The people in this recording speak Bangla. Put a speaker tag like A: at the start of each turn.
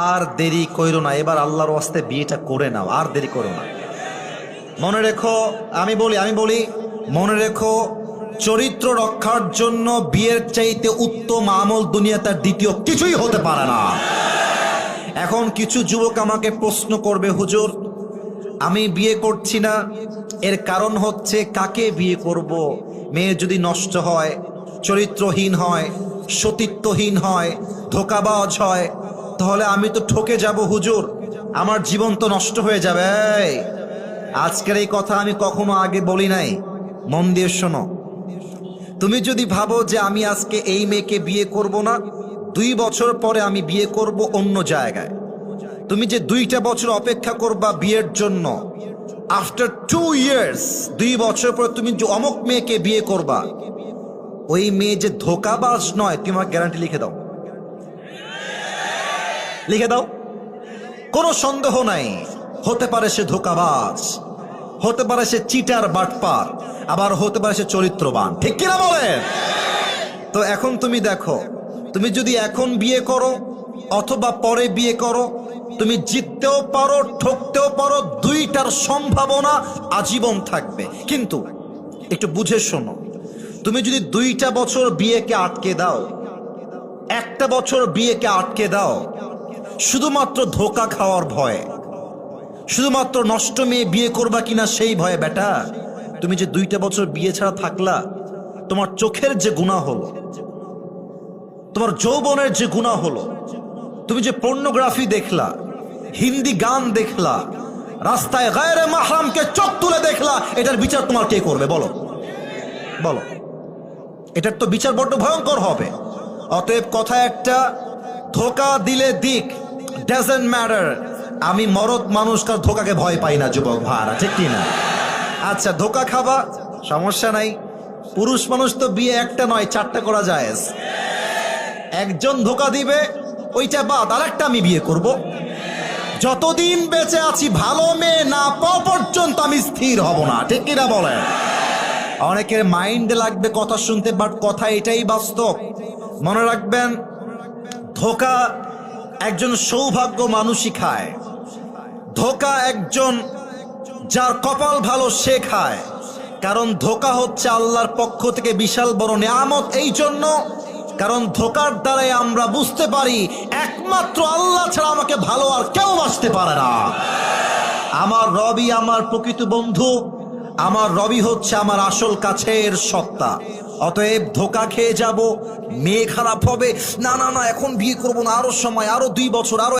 A: আর দেরি কইরো না, এবার আল্লাহর ওয়াস্তে বিয়েটা করে নাও, আর দেরি করো না। মনে রেখো, আমি বলি মনে রেখো, চরিত্র রক্ষার জন্য বিয়ের চাইতে উত্তম আমল দুনিয়াতে দ্বিতীয় কিছুই হতে পারে না। এখন কিছু যুবক আমাকে প্রশ্ন করবে, হুজুর আমি বিয়ে করছি না, এর কারণ হচ্ছে কাকে বিয়ে করব? মেয়ে যদি নষ্ট হয়, চরিত্রহীন হয়, সতীত্বহীন হয়, ধোঁকাবাজ হয়, তাহলে আমি তো ঠকে যাব হুজুর, আমার জীবন তো নষ্ট হয়ে যাবে। আজকের এই কথা আমি কখনো আগে বলি নাই, মন দিয়ে শোনো। তুমি যদি ভাবো যে আমি আজকে এই মেয়েকে বিয়ে করব না, 2 বছর পরে আমি বিয়ে করব অন্য জায়গায়, তুমি যে 2টা বছর অপেক্ষা করবা বিয়ের জন্য, আফটার 2 ইয়ার্স, 2 বছর পরে তুমি যে অমুক মেয়েকে বিয়ে করবা, ওই মেয়ে যে ধোঁকাবাজ নয়, তুমি আমার গ্যারান্টি লিখে দাও, লিখে দাও, কোনো সন্দেহ নাই। হতে পারে সে ধোঁকাবাজ, হতে পারে সে চিটার বাটপার, আবার হতে পারে সে চরিত্রবান, ঠিক কিনা বলেন? তো এখন তুমি দেখো, তুমি যদি এখন বিয়ে করো অথবা পরে বিয়ে করো, তুমি জিততেও পারো, ঠকতেও পারো, 2টার সম্ভাবনা আজীবন থাকবে। কিন্তু একটু বুঝে শোনো, তুমি যদি 2টা বছর বিয়েকে আটকে দাও, 1টা বছর বিয়েকে আটকে দাও, শুধুমাত্র ধোঁকা খাওয়ার ভয়ে, শুধুমাত্র নষ্ট মেয়ে বিয়ে করবা কিনা সেই ভয়ে, বেটা তুমি যে 2টা বছর বিয়ে ছাড়া থাকলা, তোমার চোখের যে গুনাহ হলো, তোমার যৌবনের যে গুনাহ হলো, তুমি যে পর্নোগ্রাফি দেখলা, হিন্দি গান দেখলা, রাস্তায় গায়রে মাহরামকে চোখ তুলে দেখলা, এটার বিচার তোমার কে করবে বলো? বলো, এটার তো বিচার বড্ড ভয়ঙ্কর হবে। অতএব কথা একটা, ধোঁকা দিলে দিক, ডাজন্ট ম্যাটার। আমি মরদ মানুষটার ধোঁকাকে ভয় পাই না যুবক ভাইরা, ঠিক কি না? আচ্ছা, ধোঁকা খাবা, সমস্যা নাই, পুরুষ মানুষ তো বিয়ে 1টা নয় 4টা করা যায়। একজন ধোঁকা দিবে, ওইটা বাদ আরেকটা আমি বিয়ে করব। যতদিন বেঁচে আছি ভালো মেয়ে না পাওয়া পর্যন্ত আমি স্থির হব না, ঠিক কিনা বলেন? অনেকের মাইন্ডে লাগবে কথা শুনতে, বাট কথা এটাই বাস্তব। মনে রাখবেন, ধোঁকা একজন সৌভাগ্য মানুষই খায়, ধোঁকা একজন যার কপাল ভালো সে খায়। কারণ ধোঁকা হচ্ছে আল্লাহর পক্ষ থেকে বিশাল বড় নিয়ামত। এই জন্য, কারণ ধোঁকার দ্বারাই আমরা বুঝতে পারি একমাত্র আল্লাহ ছাড়া আমাকে ভালো আর কেউ বাসতে পারে না। আমার রবি আমার প্রকৃত বন্ধু, আমার রবি হচ্ছে আমার আসল কাছের সত্তা। অতএব ধোঁকা খেয়ে যাব, মেয়ে খারাপ হবে, না না না এখন বিয়ে করবো না, আরো সময়, আরো 2 বছর, আরো